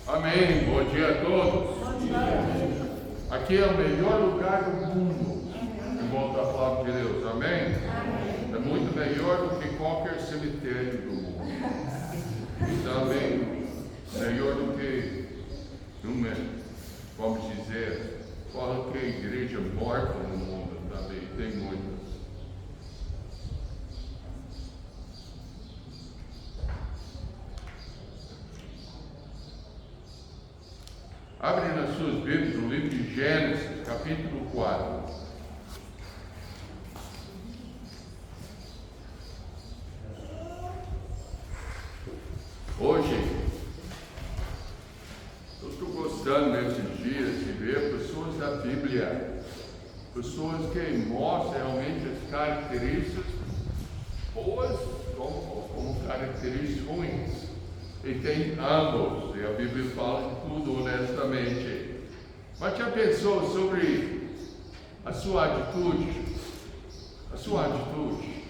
Amém. Bom dia a todos. Bom dia. Aqui é o melhor lugar do mundo, em volta da palavra de Deus. Amém? Amém. É muito melhor do que qualquer cemitério do mundo. E também melhor do que, vamos dizer, qualquer igreja morta no mundo. Também tem muitas. Abre nas suas Bíblias o livro de Gênesis, capítulo 4. Hoje, eu estou gostando nesses dias de ver pessoas da Bíblia, pessoas que mostram realmente as características boas como características ruins. E tem ambos, e a Bíblia fala de tudo honestamente. Mas já pensou sobre a sua atitude? A sua atitude.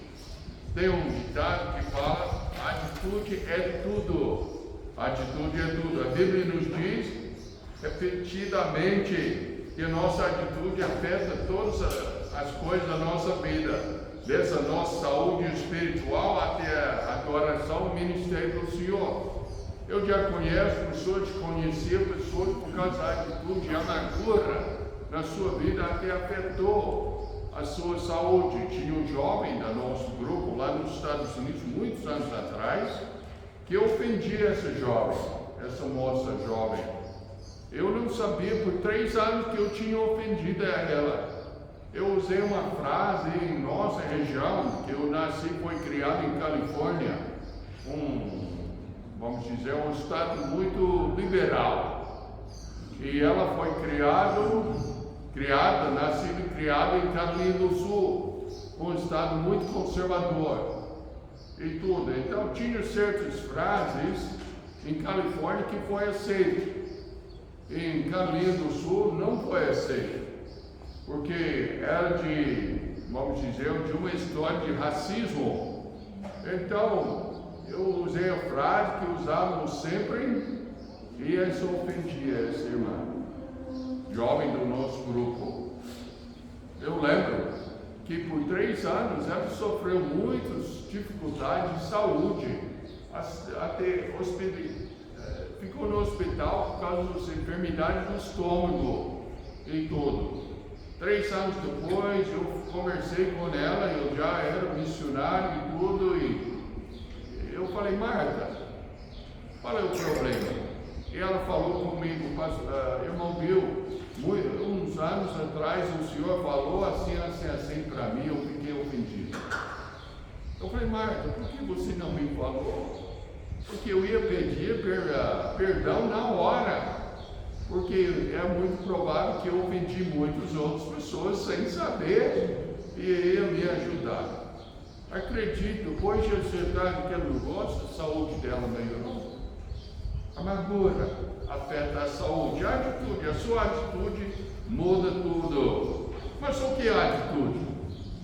Tem um ditado que fala: atitude é tudo. Atitude é tudo. A Bíblia nos diz repetidamente que a nossa atitude afeta todas as coisas da nossa vida, desde a nossa saúde espiritual até a adoração e ministério do Senhor. Eu já conheço pessoas, conhecia pessoas por causa da atitude e amargura na sua vida até afetou a sua saúde. Tinha um jovem do nosso grupo lá nos Estados Unidos, muitos anos atrás, que ofendia essa jovem, essa moça jovem. Eu não sabia por 3 anos que eu tinha ofendido ela. Eu usei uma frase em nossa região, que eu nasci e fui criado em Califórnia, vamos dizer, um estado muito liberal. E ela foi nascida e criada em Carolina do Sul, um estado muito conservador e tudo. Então tinha certas frases em Califórnia que foi aceito. Em Carolina do Sul não foi aceito, porque era vamos dizer, de uma história de racismo. Então eu usei a frase que usávamos sempre e isso ofendia essa irmã, jovem do nosso grupo. Eu lembro que por 3 anos ela sofreu muitas dificuldades de saúde, até ficou no hospital por causa das enfermidades do estômago e tudo. 3 anos depois eu conversei com ela, eu já era missionário e tudo, e eu falei: Marta, qual é o problema? E ela falou comigo: irmão Bill, uns anos atrás o senhor falou assim para mim, eu fiquei ofendido. Eu falei: Marta, por que você não me falou? Porque eu ia pedir perdão na hora, porque é muito provável que eu ofendi muitas outras pessoas sem saber e ia me ajudar. Acredito, depois de acertar que ela não gosta, a saúde dela melhorou. Amargura afeta a saúde, a atitude, a sua atitude muda tudo. Mas o que é a atitude?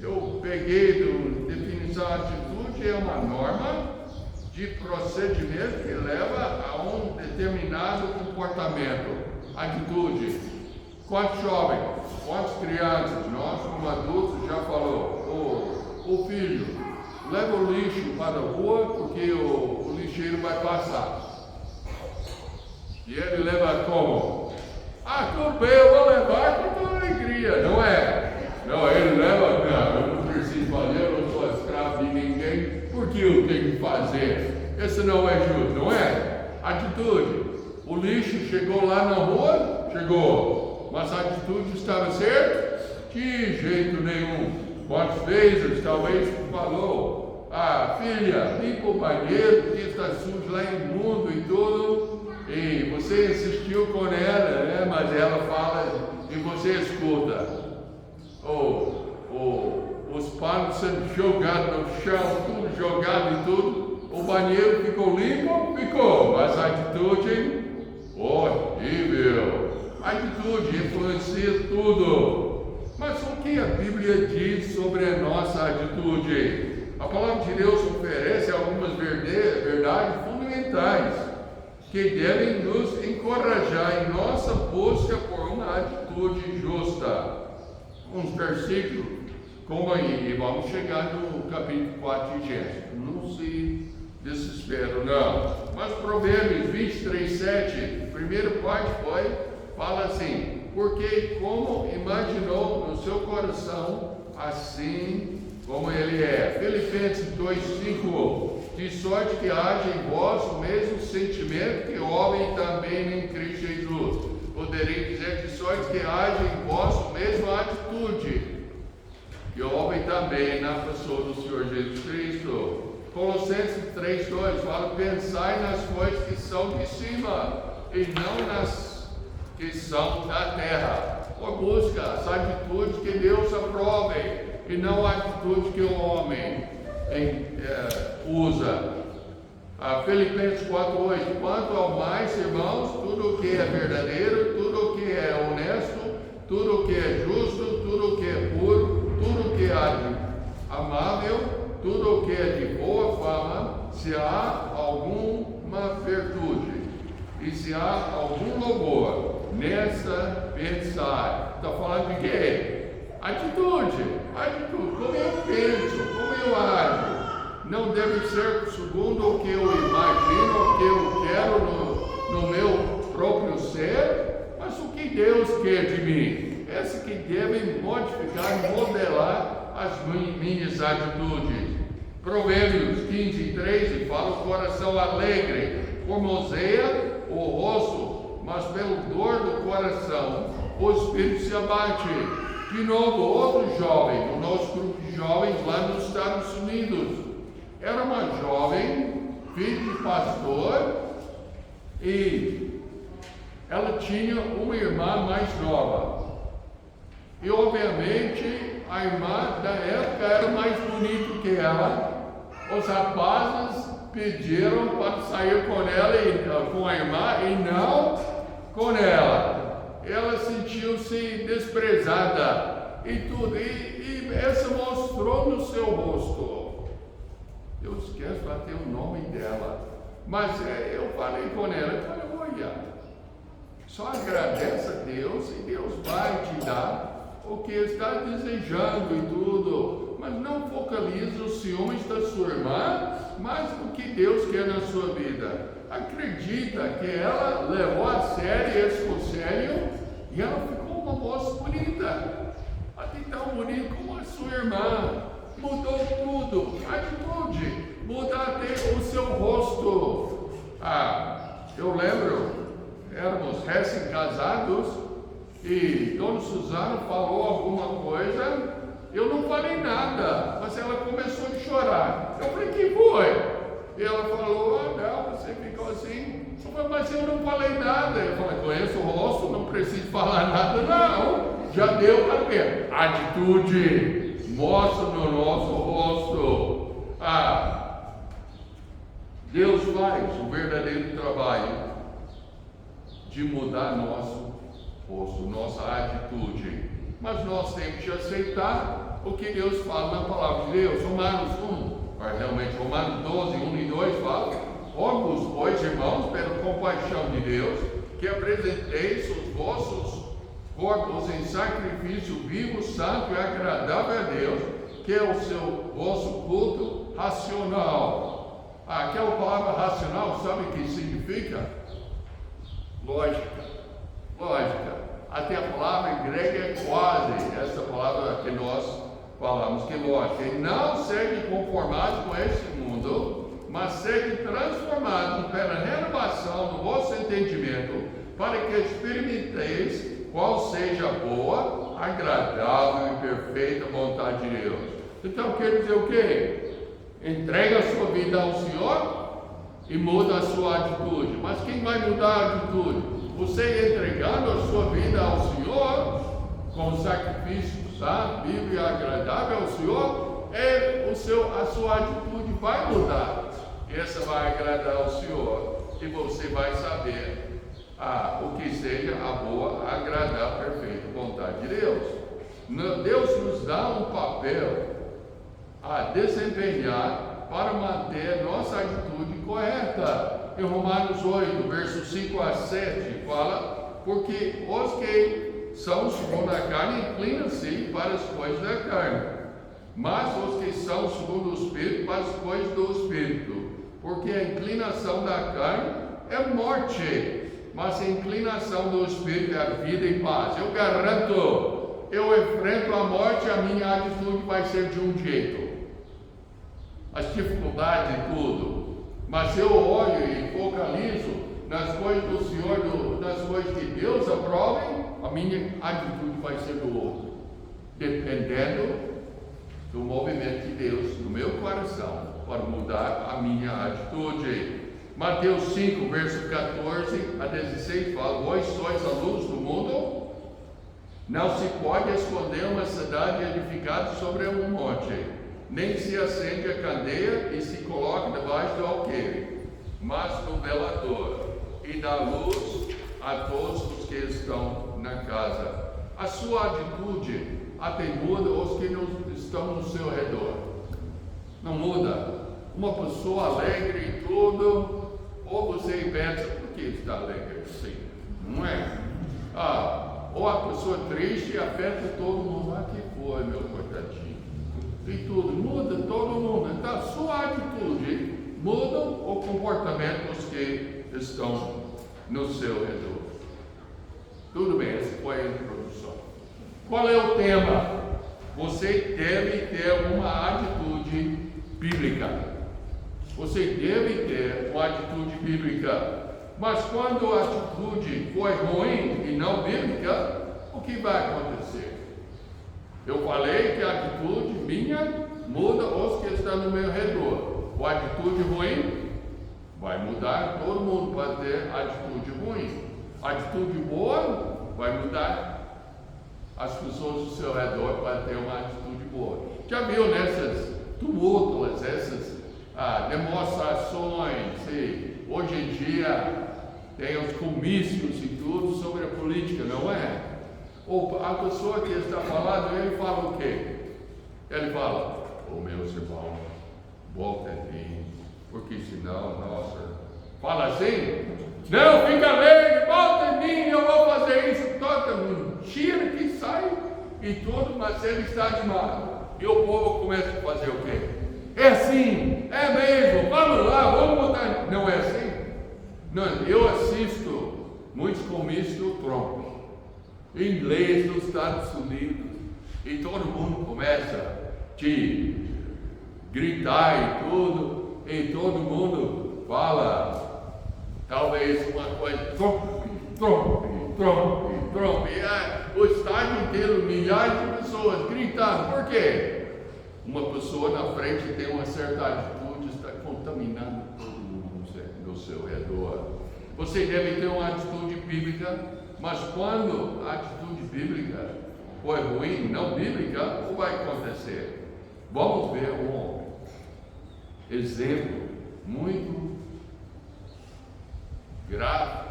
Eu peguei a definição: a atitude é uma norma de procedimento que leva a um determinado comportamento. Atitude. Quantos jovens, quantas crianças, nós como adultos já falou: o filho leva o lixo para a rua porque o lixeiro vai passar. E ele leva como? Tudo bem, eu vou levar com toda alegria, não é? Não, ele leva: não, eu não preciso fazer, eu não sou escravo de ninguém, porque eu tenho que fazer. Esse não é justo, não é? Atitude. O lixo chegou lá na rua? Chegou. Mas a atitude estava certa? De jeito nenhum. Quantas vezes talvez falou: filha, limpa o banheiro porque está sujo lá, imundo e tudo, e você insistiu com ela, né? Mas ela fala e você escuta. Os panos sendo jogados no chão, tudo jogado e tudo. O banheiro ficou limpo? Ficou, mas a atitude horrível. A atitude influencia tudo. Mas o que a Bíblia diz sobre a nossa atitude? A palavra de Deus oferece algumas verdades fundamentais que devem nos encorajar em nossa busca por uma atitude justa. Uns versículos como aí, e vamos chegar no capítulo 4 de Gênesis. Não se desespero, não. Mas Provérbios 23, 7, primeira parte fala assim: porque como imaginou no seu coração, assim como ele é. Filipenses 2:5, de sorte que haja em vós o mesmo sentimento que houve também em Cristo Jesus. Poderei dizer, de sorte que haja em vós a mesma atitude que houve também na pessoa do Senhor Jesus Cristo. Colossenses 3:2 fala: pensai nas coisas que são de cima e não nas que são da terra. Ou busca as atitudes que Deus aprove e não a atitude que o homem usa. Filipenses 4:8, quanto ao mais, irmãos, tudo o que é verdadeiro, tudo o que é honesto, tudo o que é justo, tudo o que é puro, tudo o que é amável, tudo o que é de boa fama, se há alguma virtude e se há algum louvor, nessa pensar. Está falando de quê? Atitude, como eu penso, como eu ajo. Não deve ser segundo o que eu imagino, o que eu quero no meu próprio ser, mas o que Deus quer de mim. Essa que deve modificar, modelar as minhas atitudes. Provérbios 15:13 fala: o coração alegre formoseia o rosto, mas pelo dor do coração o espírito se abate. De novo, outro jovem, do nosso grupo de jovens lá nos Estados Unidos. Era uma jovem, filha de pastor, e ela tinha uma irmã mais nova. E obviamente a irmã da época era mais bonita que ela. Os rapazes pediram para sair com ela com a irmã e não com ela. Ela sentiu-se desprezada e tudo. E essa mostrou no seu rosto. Eu esqueço até o nome dela. Mas eu falei com ela, eu falei: olha, só agradece a Deus e Deus vai te dar o que está desejando e tudo. Mas não focalize os ciúmes da sua irmã, mas o que Deus quer na sua vida. Acredita que ela levou a sério esse conselho e ela ficou uma moça bonita. Até tão bonita como a sua irmã. Mudou tudo, atitude, muda até o seu rosto. Eu lembro, éramos recém-casados e Dona Suzana falou alguma coisa, eu não falei nada, mas ela começou a chorar. Eu falei: que foi? E ela falou: não, você ficou assim. Eu falei: mas eu não falei nada. Eu falei: conheço o rosto, não preciso falar nada, não. Já deu para ver. Atitude. Mostra no nosso rosto. Deus faz o verdadeiro trabalho de mudar nosso rosto, nossa atitude. Mas nós temos que aceitar o que Deus fala na palavra de Deus. Romanos 12, 1 e 2 fala: rogo-vos, pois, irmãos, pela compaixão de Deus, que apresenteis os vossos corpos em sacrifício vivo, santo e agradável a Deus, que é o vosso culto racional. Aquela palavra racional, sabe o que significa? Lógica. Até a palavra grega é quase essa palavra que nós falamos, que lógica. E não segue conformado com esse mundo, mas segue transformado pela renovação do vosso entendimento, para que experimenteis qual seja a boa, agradável e perfeita vontade de Deus. Então quer dizer o quê? Entrega a sua vida ao Senhor e muda a sua atitude. Mas quem vai mudar a atitude? Você entregando a sua vida ao Senhor, com sacrifício santo, vivo e agradável ao Senhor, a sua atitude vai mudar. Essa vai agradar ao Senhor e você vai saber o que seja a boa, agradável, perfeita vontade de Deus. Deus nos dá um papel a desempenhar para manter nossa atitude correta. em Romanos 8, versos 5 a 7, fala, porque os que são segundo a carne inclinam-se para as coisas da carne, mas os que são segundo o Espírito para as coisas do Espírito. Porque a inclinação da carne é morte, mas a inclinação do Espírito é a vida e paz. Eu garanto, eu enfrento a morte, a minha atitude vai ser de um jeito. As dificuldades e tudo. Mas eu olho e focalizo nas coisas do Senhor, nas coisas que Deus aprove, a minha atitude vai ser do outro. Dependendo do movimento de Deus no meu coração, para mudar a minha atitude. Mateus 5, verso 14 a 16 fala, vós sois a luz do mundo, não se pode esconder uma cidade edificada sobre um monte, nem se acende a candeia e se coloca debaixo do alqueire, mas no velador, e dá luz a todos os que estão na casa. A sua atitude até muda os que estão no seu redor. Não muda. Uma pessoa alegre e tudo, ou você pensa, por que está alegre assim? Não é? Ou a pessoa triste afeta todo mundo. Que foi, meu coitadinho? E tudo, muda todo mundo. Então, a sua atitude muda o comportamento dos que estão no seu redor. Tudo bem, essa foi a introdução. Qual é o tema? Você deve ter uma atitude bíblica. Você deve ter uma atitude bíblica. Mas quando a atitude for ruim e não bíblica, o que vai acontecer? Eu falei que a atitude minha muda os que estão no meu redor. A atitude ruim vai mudar, todo mundo vai ter atitude ruim. A atitude boa vai mudar, as pessoas do seu redor vão ter uma atitude boa. Já viu nessas tumultuas, essas demonstrações, e hoje em dia tem os comícios e tudo sobre a política, não é? Ou a pessoa que está falando, ele fala o quê? Ele fala, meus irmãos, volta aqui, porque senão, nossa, fala assim, não, fica alegre, volta em mim, eu vou fazer isso, toda mentira que sai e tudo, mas ele está animado. E o povo começa a fazer o quê? É assim, é mesmo, vamos lá, vamos mudar. Não é assim? Não, eu assisto muitos comícios do Trump, inglês dos Estados Unidos, e todo mundo começa a gritar e tudo, e todo mundo fala, talvez uma coisa, Trump, e o estádio inteiro, milhares de pessoas gritando, por quê? Uma pessoa na frente tem uma certa atitude, está contaminando todo mundo no seu redor. Você deve ter uma atitude bíblica, mas quando a atitude bíblica for ruim, não bíblica, o que vai acontecer? Vamos ver um exemplo muito grave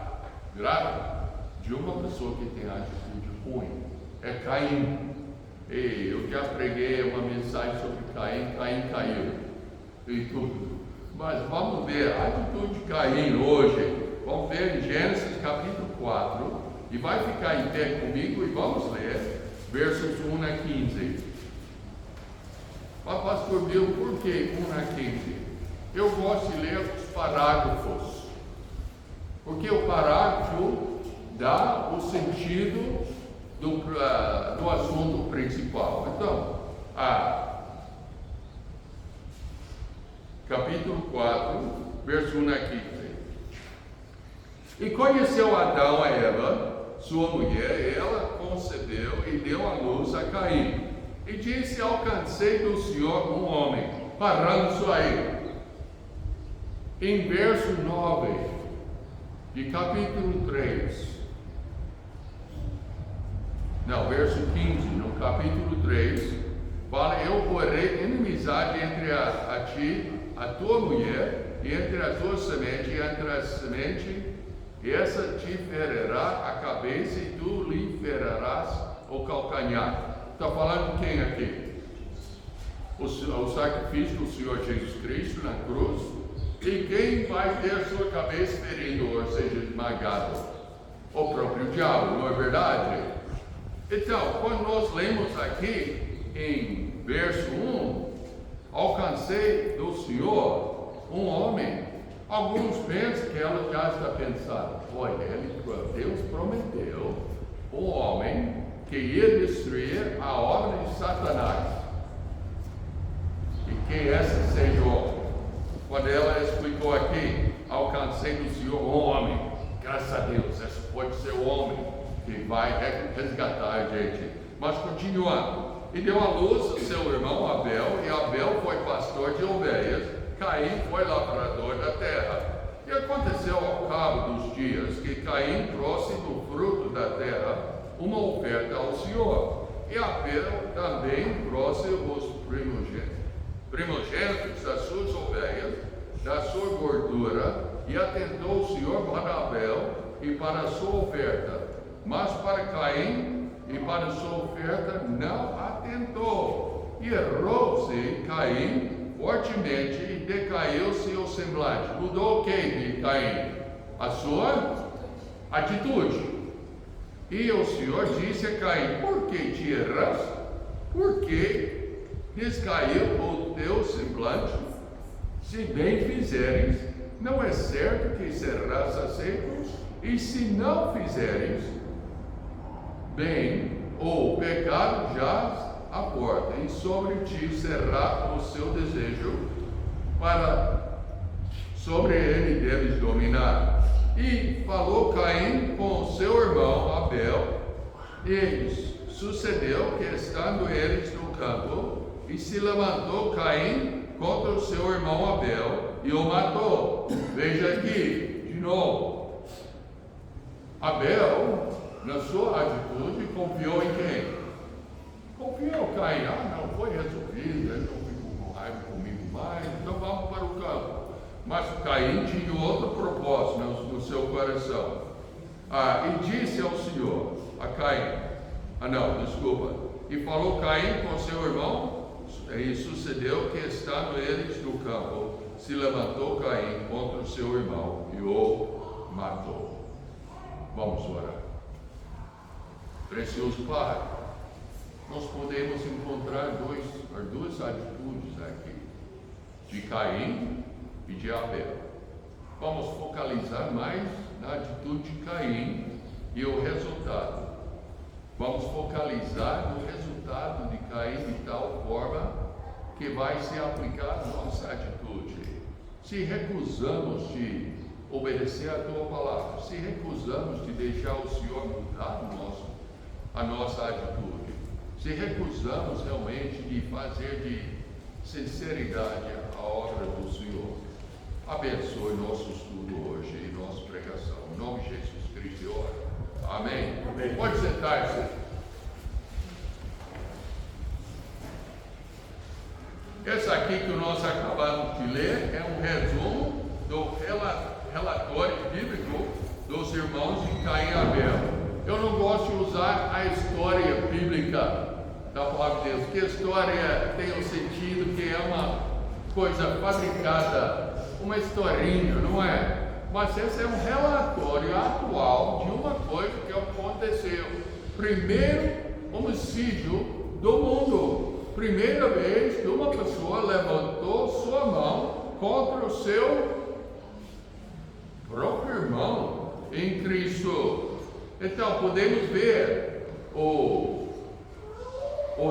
de uma pessoa que tem atitude ruim. É Caim. E eu já preguei uma mensagem sobre Caim. Caim caiu e tudo. Mas vamos ver a atitude de Caim hoje. Vamos ver em Gênesis capítulo 4. E vai ficar em pé comigo e vamos ler versos 1 a 15. Pastor Bill, por que 1 a 15? Eu gosto de ler os parágrafos. Porque o parágrafo dá o sentido do assunto principal. Então, capítulo 4, verso 1 a 15. E conheceu Adão a Eva, sua mulher, e ela concebeu e deu à luz a Caim. E disse, alcancei do Senhor um homem. Paramos isso aí. Em verso 9, de capítulo 3. Não, verso 15, no capítulo 3, fala, eu porei inimizade entre a ti, a tua mulher, e entre a tua semente, e entre a semente, essa te ferirá a cabeça, e tu lhe ferirás o calcanhar. Está falando de quem aqui? O sacrifício do Senhor Jesus Cristo na cruz, E quem vai ter sua cabeça ferida, ou seja, esmagado? O próprio diabo, não é verdade? Então, quando nós lemos aqui em verso 1, alcancei do Senhor um homem. Alguns pensam que ela já está pensando, olha, Deus prometeu um homem que ia destruir a obra de Satanás. E que essa seja o homem. Quando ela explicou aqui, alcancei do Senhor um homem. Graças a Deus, esse pode ser o homem que vai resgatar a gente. Mas continuando. E deu à luz o seu irmão Abel, e Abel foi pastor de ovelhas, Caim foi lavrador da terra. E aconteceu ao cabo dos dias que Caim trouxe do fruto da terra uma oferta ao Senhor. E Abel também trouxe os primogênitos das suas ovelhas, da sua gordura, e atentou o Senhor para Abel e para a sua oferta. Mas para Caim e para a sua oferta não atentou. E errou-se Caim fortemente e decaiu-se o semblante. Mudou o que de Caim? A sua atitude. E o Senhor disse a Caim: por que te erras? Por que descaiu o teu semblante? Se bem fizeres, não é certo que serás aceito? E se não fizeres bem, o pecado jaz à porta, e sobre ti será o seu desejo, sobre ele deves dominar. E falou Caim com o seu irmão Abel, e sucedeu que, estando eles no campo, e se levantou Caim contra o seu irmão Abel, e o matou. Veja aqui, de novo, Abel, na sua atitude, confiou em quem? Confiou em Caim. Não foi resolvido, ele não ficou com raiva comigo mais, então vamos para o campo. Mas Caim tinha outro propósito no seu coração. E disse ao Senhor, a Caim, e falou Caim com seu irmão, e sucedeu que, estando eles no campo, se levantou Caim contra o seu irmão e o matou. Vamos orar. Precioso Pai, nós podemos encontrar duas atitudes aqui, de Caim e de Abel. Vamos focalizar mais na atitude de Caim e o resultado. Vamos focalizar no resultado de Caim de tal forma que vai se aplicar a nossa atitude. Se recusamos de obedecer a Tua palavra, se recusamos de deixar o Senhor mudar a nossa atitude, se recusamos realmente de fazer de sinceridade a obra do Senhor, abençoe nosso estudo hoje e nossa pregação. Em nome de Jesus Cristo, eu oro. Amém. Amém. Pode sentar-se. Esse aqui que nós acabamos de ler é um resumo do relatório bíblico dos irmãos de Caim e Abel. Eu não gosto de usar a história bíblica da palavra de Deus, porque a história tem o sentido que é uma coisa fabricada, uma historinha, não é? Mas esse é um relatório atual de uma coisa que aconteceu. Primeiro homicídio do mundo. Primeira vez que uma pessoa levantou sua mão contra o seu próprio irmão em Cristo. Então podemos ver o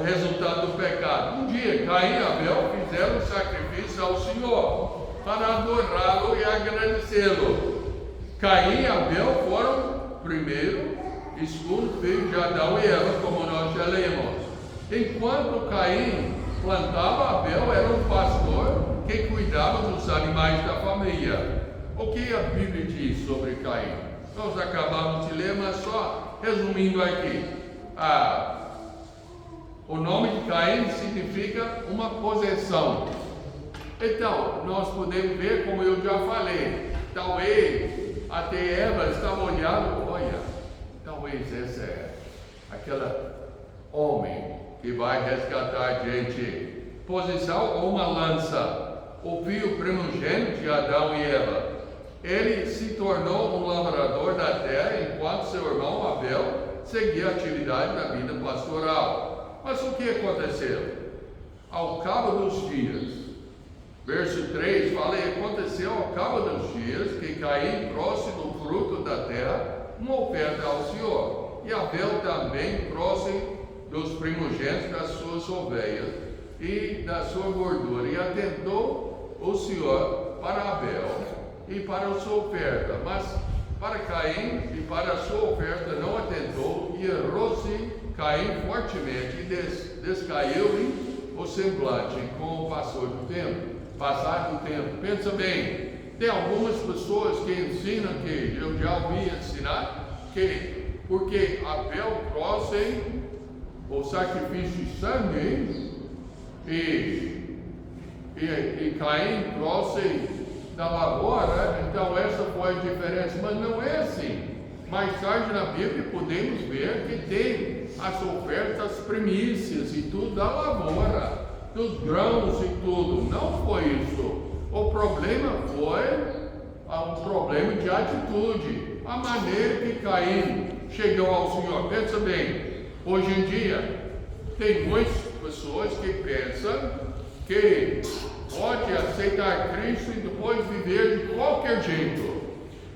resultado do pecado. Um dia Caim e Abel fizeram um sacrifício ao Senhor para adorá-lo e agradecê-lo. Caim e Abel foram primeiro e segundo filho de Adão e Eva, como nós já lemos. Enquanto Caim plantava, Abel era um pastor que cuidava dos animais da família. O que a Bíblia diz sobre Caim? Nós acabamos de ler, mas só resumindo aqui. O nome de Caim significa uma possessão. Então, nós podemos ver, como eu já falei, talvez até Eva estava olhando, olha, talvez esse é aquele homem que vai resgatar a gente. Posição ou uma lança? o filho primogênito de Adão e Eva. Ele se tornou um lavrador da terra, enquanto seu irmão Abel seguia a atividade da vida pastoral. Mas o que aconteceu? Ao cabo dos dias, verso 3 fala: e aconteceu ao cabo dos dias que Caim trouxe do fruto da terra uma oferta ao Senhor, e Abel também trouxe dos primogênitos das suas ovelhas e da sua gordura, e atentou o Senhor para Abel e para a sua oferta, mas para Caim e para a sua oferta não atentou, e errou-se Caim fortemente, e descaiu-lhe o semblante com o passar do tempo. Pensa bem, tem algumas pessoas que ensinam, que eu já ouvi ensinar, que porque Abel trouxe o sacrifício de sangue e Caim trouxe da lavoura, então essa foi a diferença. Mas não é assim. Mais tarde na Bíblia podemos ver que tem as ofertas, primícias e tudo da lavoura, dos grãos e tudo. Não foi isso. O problema foi um problema de atitude, a maneira que Caim chegou ao Senhor. Pensa bem, hoje em dia tem muitas pessoas que pensam que pode aceitar Cristo e depois viver de qualquer jeito,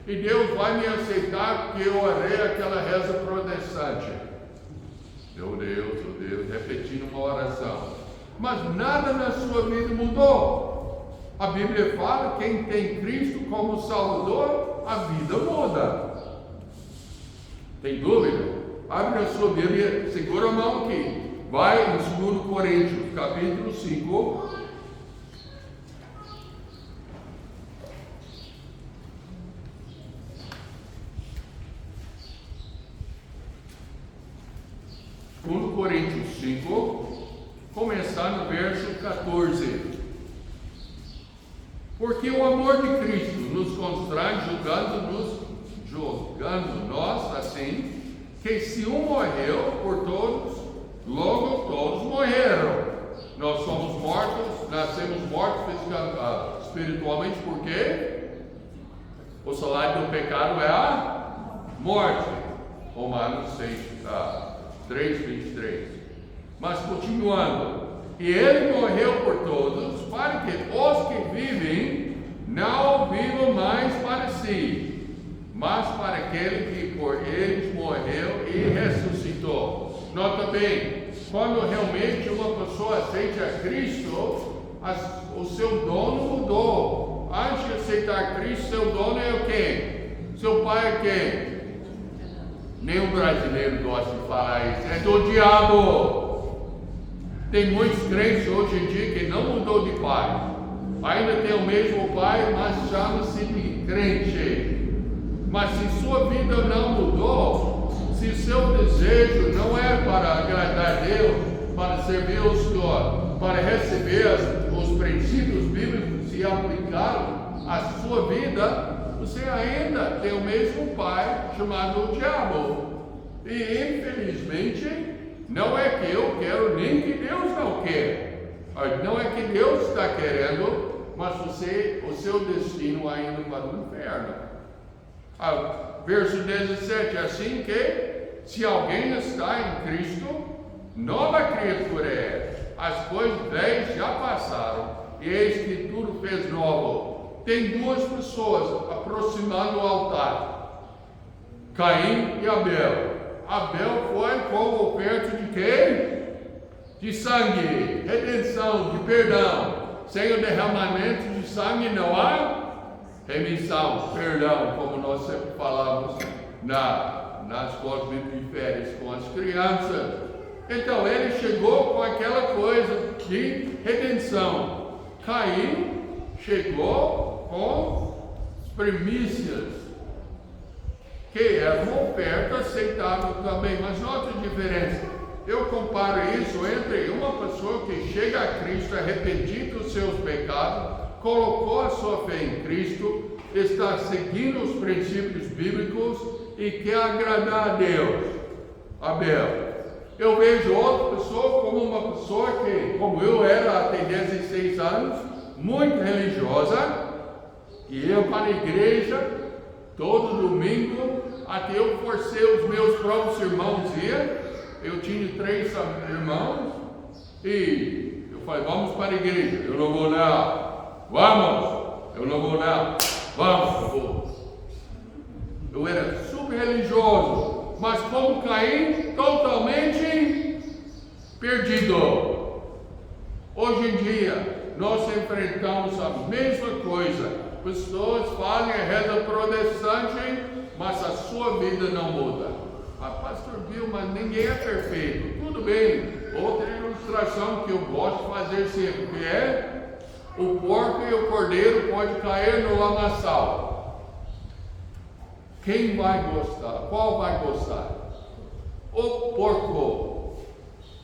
e Deus vai me aceitar porque eu orei aquela reza protestante. Meu Deus, repetindo uma oração, mas nada na sua vida mudou. A Bíblia fala: quem tem Cristo como Salvador, a vida muda. Tem dúvida? Abre a sua Bíblia, segura a mão aqui, vai em 2 Coríntios, capítulo 5. Coríntios 5, começar no verso 14. Porque o amor de Cristo nos constrange, julgando nós assim, que se um morreu por todos, logo todos morreram. Nós somos mortos, nascemos mortos espiritualmente, porque o salário do pecado é a morte. Romanos 3:23. Mas continuando, e ele morreu por todos, para que os que vivem não vivam mais para si, mas para aquele que por eles morreu e ressuscitou. Nota bem, quando realmente uma pessoa aceita a Cristo, o seu dono mudou. Antes de aceitar Cristo, seu dono é o quê? Seu pai é quem? Nenhum brasileiro gosta de falar isso. É do diabo. Tem muitos crentes hoje em dia que não mudou de pai. Ainda tem o mesmo pai, mas chama-se de crente. Mas se sua vida não mudou, se seu desejo não é para agradar a Deus, para servir o Senhor, para receber os princípios bíblicos e aplicá-los à sua vida, você ainda tem o mesmo pai chamado diabo. E infelizmente não é que eu quero, nem que Deus não quer. Não é que Deus está querendo, mas o seu destino ainda para o inferno. Verso 17, assim que se alguém está em Cristo, nova criatura é. As coisas velhas já passaram, e eis que tudo fez novo. Tem duas pessoas aproximando o altar: Caim e Abel. Abel foi com oferta de quê? De sangue, redenção, de perdão. Sem o derramamento de sangue não há remissão, perdão, como nós sempre falamos nas escolas bíblicas de férias com as crianças. Então ele chegou com aquela coisa de redenção. Caim chegou com primícias, que era uma oferta aceitável também. Mas nota a diferença. Eu comparo isso entre uma pessoa que chega a Cristo arrependido dos seus pecados, colocou a sua fé em Cristo, está seguindo os princípios bíblicos e quer agradar a Deus. Abel. Eu vejo outra pessoa como uma pessoa que, como eu era até 16 anos, muito religiosa, e ia para a igreja todo domingo, até eu forcei os meus próprios irmãos a ir. Eu tinha 3 irmãos, e eu falei, vamos para a igreja. Eu não vou não. Vamos. Eu não vou não. Vamos, eu vou. Eu era super religioso, mas como Caim, totalmente perdido. Hoje em dia, nós enfrentamos a mesma coisa. Pessoas fazem a reza protestante, mas a sua vida não muda. Pastor Bill, mas ninguém é perfeito. Tudo bem. Outra ilustração que eu gosto de fazer sempre, que é o porco e o cordeiro podem cair no lamaçal. Quem vai gostar? Qual vai gostar? O porco.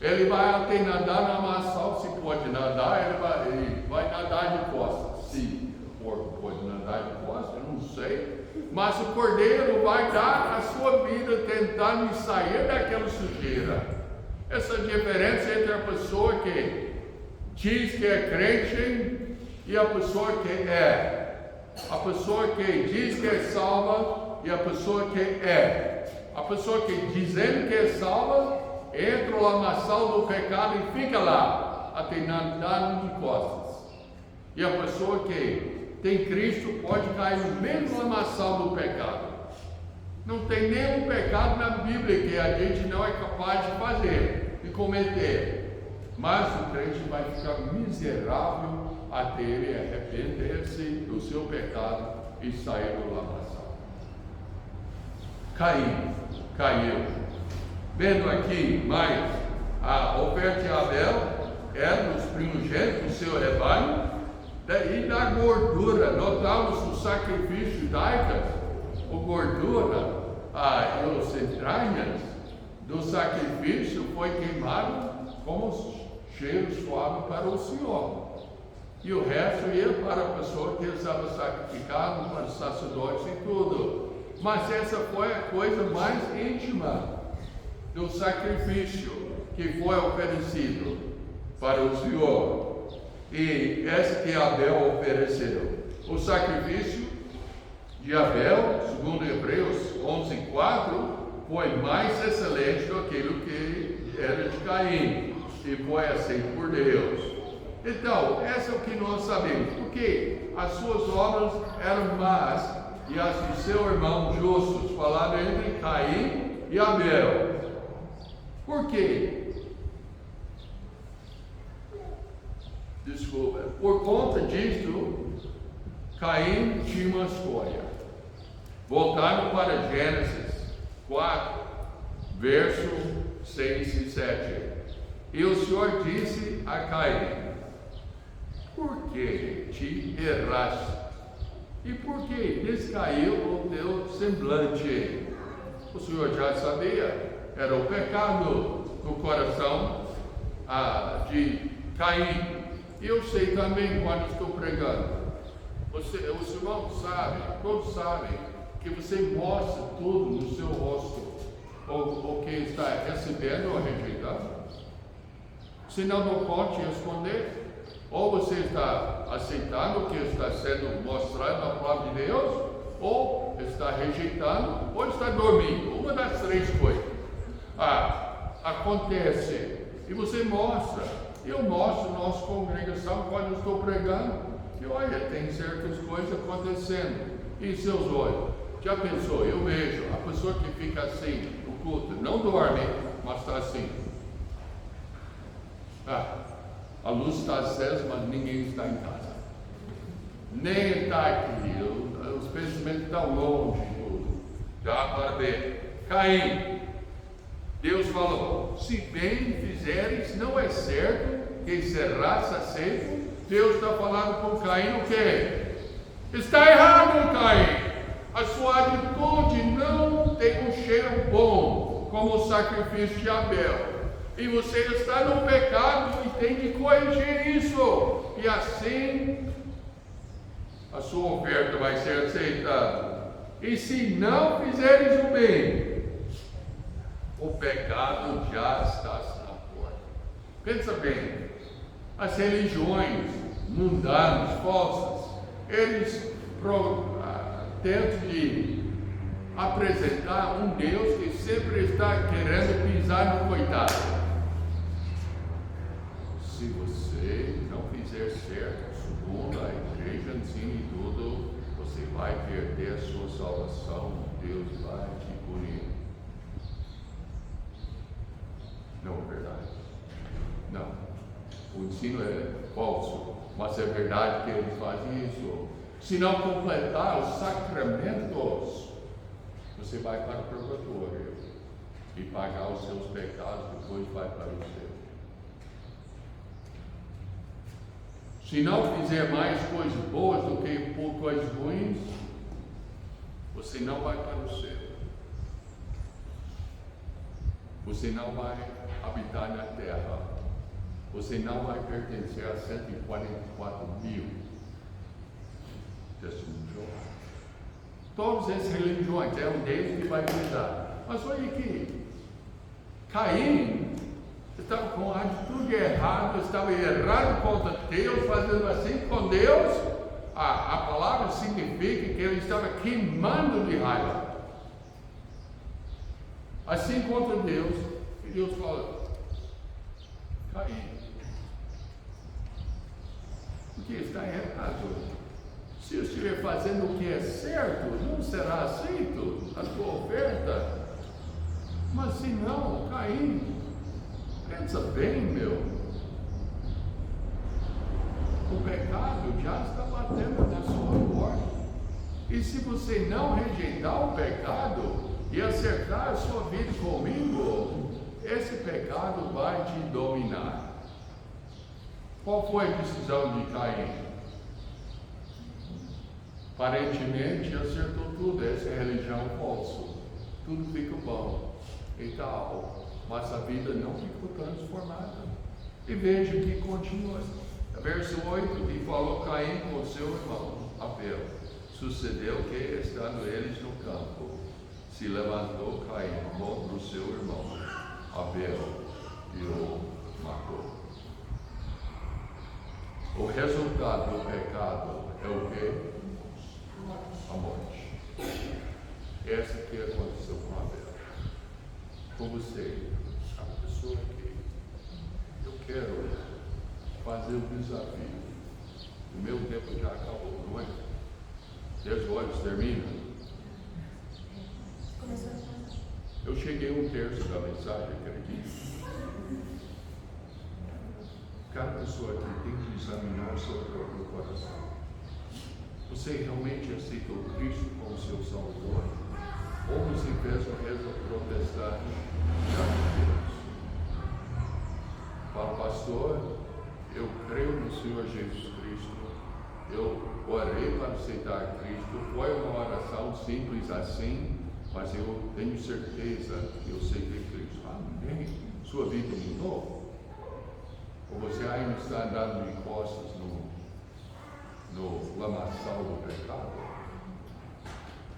Ele vai até nadar no lamaçal, se pode nadar, ele vai nadar de costas. Sim, o porco pode nadar de costas, eu não sei. Mas o cordeiro vai dar a sua vida tentando sair daquela sujeira. Essa diferença entre a pessoa que diz que é crente e a pessoa que é. A pessoa que diz que é salva e a pessoa que é. A pessoa que dizendo que é salva, entra lá na sala do pecado e fica lá, até nadar de costas. E a pessoa que tem Cristo pode cair no mesmo lamaçal do pecado. Não tem nenhum pecado na Bíblia que a gente não é capaz de fazer, de cometer. Mas o crente vai ficar miserável até ele arrepender-se do seu pecado e sair do lamaçal. Caim caiu. Vendo aqui mais, a oferta de Abel era dos primogênitos do seu rebanho, e da gordura. Notamos o sacrifício judaico, a gordura e os entranhas do sacrifício foi queimado como cheiro suave para o Senhor. E o resto ia para a pessoa que estava sacrificando, para os sacerdotes e tudo. Mas essa foi a coisa mais íntima do sacrifício que foi oferecido para o Senhor. E essa que Abel ofereceu. O sacrifício de Abel, segundo Hebreus 11:4, foi mais excelente do que aquilo que era de Caim, e foi aceito por Deus. Então, essa é o que nós sabemos, porque as suas obras eram más e as de seu irmão justos, falado entre Caim e Abel. Por quê? Desculpa, por conta disso, Caim tinha uma escolha. Voltando para Gênesis 4, verso 6 e 7. E o Senhor disse a Caim: por que te erraste? E por que descaiu o teu semblante? O Senhor já sabia, era o pecado no coração de Caim. Eu sei também quando estou pregando. Os irmãos sabem, todos sabem, que você mostra tudo no seu rosto, o que está recebendo ou rejeitando. Se não pode responder, ou você está aceitando o que está sendo mostrado na palavra de Deus, ou está rejeitando, ou está dormindo. Uma das 3 coisas. Acontece, e você mostra. Eu mostro na nossa congregação quando estou pregando, e olha, tem certas coisas acontecendo em seus olhos. Já pensou? Eu vejo a pessoa que fica assim no culto, não dorme, mas está assim. A luz está acesa, mas ninguém está em casa. Nem está aqui, os pensamentos estão longe. Já para ver. Caim, Deus falou: se bem fizeres, não é certo que serás aceito. Deus está falando com Caim o quê? Está errado, Caim. A sua atitude não tem um cheiro bom, como o sacrifício de Abel. E você está no pecado e tem que corrigir isso. E assim, a sua oferta vai ser aceitada. E se não fizeres o bem, o pecado já está na porta. Pensa bem, as religiões mundanas, falsas, eles tentam de apresentar um Deus que sempre está querendo pisar no coitado. Se você não fizer certo, segundo a igreja ensina e tudo, você vai perder a sua salvação, Deus vai te punir. Não é verdade? Não. O ensino é falso, mas é verdade que eles fazem isso. Se não completar os sacramentos, você vai para o purgatório e pagar os seus pecados, depois vai para o céu. Se não fizer mais coisas boas do que por coisas ruins, você não vai para o céu. Você não vai habitar na terra. Você não vai pertencer a 144 mil religiões. Todas essas religiões é um Deus que vai cuidar. Mas olha aqui, Caim estava com a atitude errada, estava errado contra Deus, fazendo assim com Deus. A palavra significa que ele estava queimando de raiva. Assim contra Deus, e Deus fala: Caim, porque está errado. Se eu estiver fazendo o que é certo, não será aceito a tua oferta. Mas se não, Caim, pensa bem, meu. O pecado já está batendo na sua porta. E se você não rejeitar o pecado e acertar a sua vida comigo, esse pecado vai te dominar. Qual foi a decisão de Caim? Aparentemente acertou tudo, essa é a religião falsa. Tudo fica bom e tal, mas a vida não ficou transformada. E veja que continua. Verso 8, e falou Caim com seu irmão Abel. Sucedeu que, estando eles no campo, se levantou Caim contra o seu irmão Abel e o matou. O resultado do pecado é o quê? A morte. Essa que aconteceu com Abel. Com você, a pessoa que eu quero fazer o desafio. O meu tempo já acabou, não é? 10 horas termina. Eu cheguei a 1/3 da mensagem, acredito. Cada pessoa aqui tem que examinar o seu próprio coração. Você realmente aceitou Cristo como seu Salvador? Ou você fez uma reza protestante de Deus? Fala, pastor, eu creio no Senhor Jesus Cristo. Eu orei para aceitar Cristo. Foi uma oração simples assim, mas eu tenho certeza que eu aceitei Cristo. Amém. Sua vida mudou? Ou você ainda está andando de costas no lamaçal do pecado?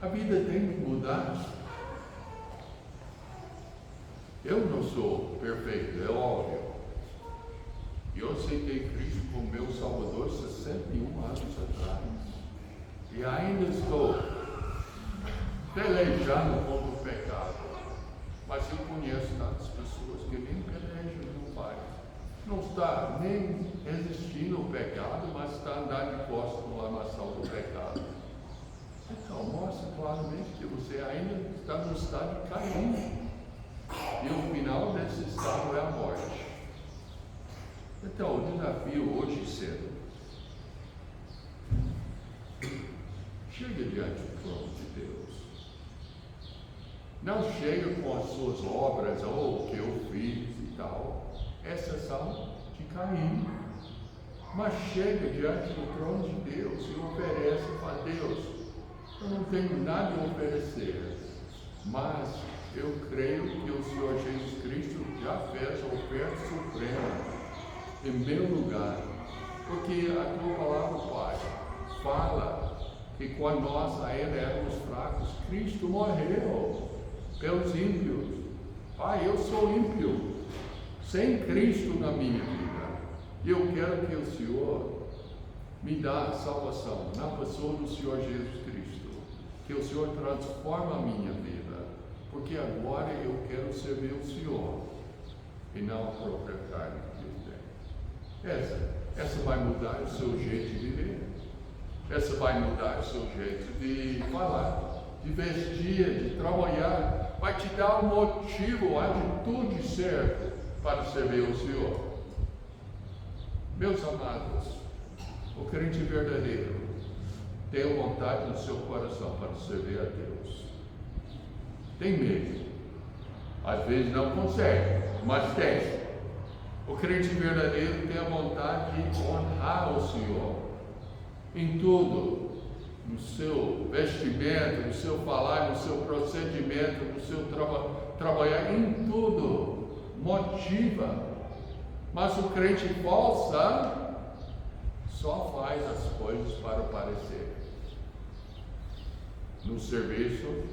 A vida tem que mudar. Eu não sou perfeito, é óbvio. Eu aceitei Cristo como meu Salvador 61 anos atrás. E ainda estou pelejando contra o pecado. Mas eu conheço tantas pessoas que nem pelejam, não faz. Não está nem resistindo ao pecado, mas está andando de costas no lamaçal do pecado. Então mostra claramente que você ainda está no estado de Caim. E o final desse estado é a morte. Então o desafio hoje cedo. Chega diante do trono de Deus. Não chega com as suas obras, ou o que eu fiz e tal. Essas são de Caim. Mas chega diante do trono de Deus e oferece para Deus. Eu não tenho nada a oferecer, mas eu creio que o Senhor Jesus Cristo já fez a oferta suprema em meu lugar. Porque a tua palavra, Pai, fala que quando nós ainda éramos fracos, Cristo morreu pelos ímpios. Pai, eu sou ímpio, sem Cristo na minha vida. E eu quero que o Senhor me dá a salvação na pessoa do Senhor Jesus Cristo. Que o Senhor transforma a minha vida, porque agora eu quero servir o Senhor e não a própria carne que eu tenho. Essa vai mudar o seu jeito de viver. Essa vai mudar o seu jeito de falar, de vestir, de trabalhar. Vai te dar um motivo, a atitude certa para servir o Senhor. Meus amados, o crente verdadeiro tem vontade no seu coração para servir a Deus. Tem medo. Às vezes não consegue, mas tem. O crente verdadeiro tem a vontade de honrar o Senhor em tudo, no seu vestimento, no seu falar, no seu procedimento, no seu trabalhar, em tudo, motiva. Mas o crente falsa só faz as coisas para parecer. No serviço,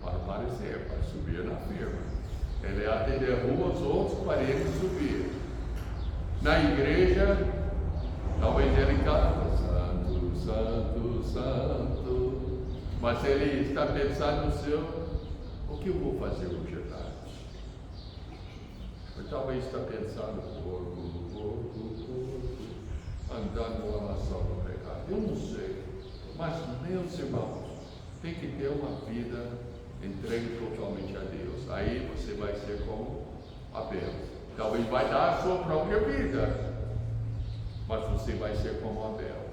para parecer, para subir na firma. Ele até derruba os outros para ele subir. Na igreja, talvez ele canta Santo, Santo, Santo, mas ele está pensando no seu, o que eu vou fazer hoje à tarde? Ou talvez está pensando, andando na nação do pecado. Eu não sei, mas meus irmãos, tem que ter uma vida entregue totalmente a Deus. Aí você vai ser como Abel. Talvez vai dar a sua própria vida, mas você vai ser como Abel.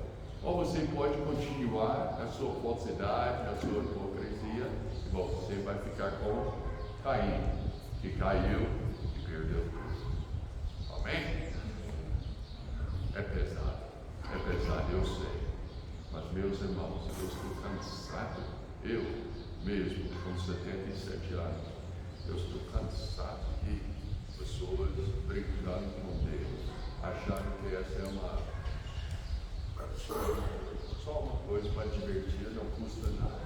Ou você pode continuar na sua falsidade, na sua hipocrisia, e você vai ficar como Caim, que caiu e perdeu tudo. Amém? É pesado, eu sei. Mas meus irmãos, eu estou cansado, eu mesmo, com 77 anos, eu estou cansado de pessoas brincando com Deus, achando que essa é só uma coisa para divertir, não custa nada.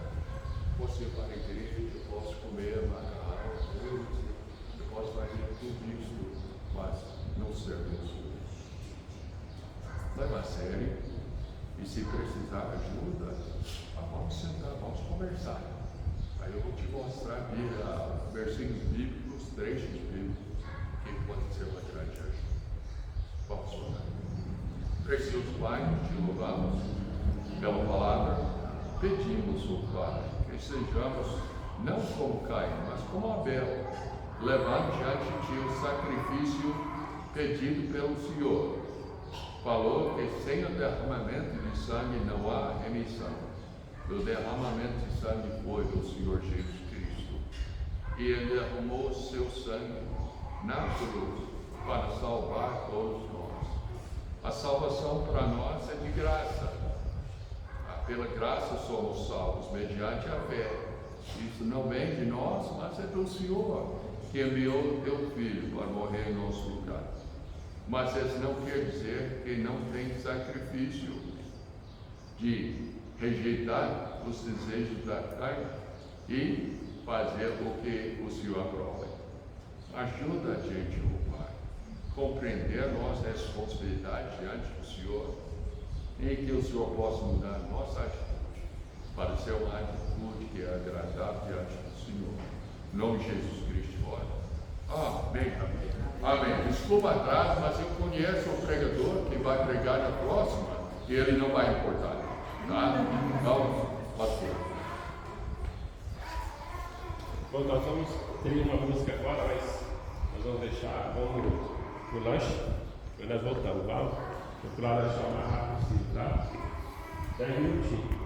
Você vai à igreja, eu posso comer macarrão, eu posso fazer tudo isso, mas não serve a Deus. Leva a sério, e se precisar ajuda, vamos sentar, vamos conversar. Aí eu vou te mostrar versículos bíblicos, trechos bíblicos, que pode ser uma grande ajuda. Vamos orar. Precioso Pai, te louvamos pela palavra, pedimos, ó Pai, que sejamos não como Caim, mas como Abel, levando diante de ti o sacrifício pedido pelo Senhor. Falou que sem o derramamento de sangue não há remissão. O derramamento de sangue foi do Senhor Jesus Cristo. E Ele derramou o seu sangue na cruz para salvar todos nós. A salvação para nós é de graça. Pela graça somos salvos, mediante a fé. Isso não vem de nós, mas é do Senhor, que enviou o teu Filho para morrer em nosso lugar. Mas isso não quer dizer que não tem sacrifício de rejeitar os desejos da carne e fazer o que o Senhor aprova. Ajuda a gente, ó Pai, compreender a nossa responsabilidade diante do Senhor, e que o Senhor possa mudar a nossa atitude para ser uma atitude que é agradável diante do Senhor. Em nome de Jesus Cristo, ora. Amém, amém. Amém. Desculpa atrás, mas eu conheço o pregador que vai pregar na próxima e ele não vai importar. Tá? Então, passou. Bom, nós vamos ter uma música agora, mas nós vamos deixar, vamos pro lanche, depois nós voltamos, vamos? Procurar lanchar o mais rápido possível, tá? 10 minutinhos.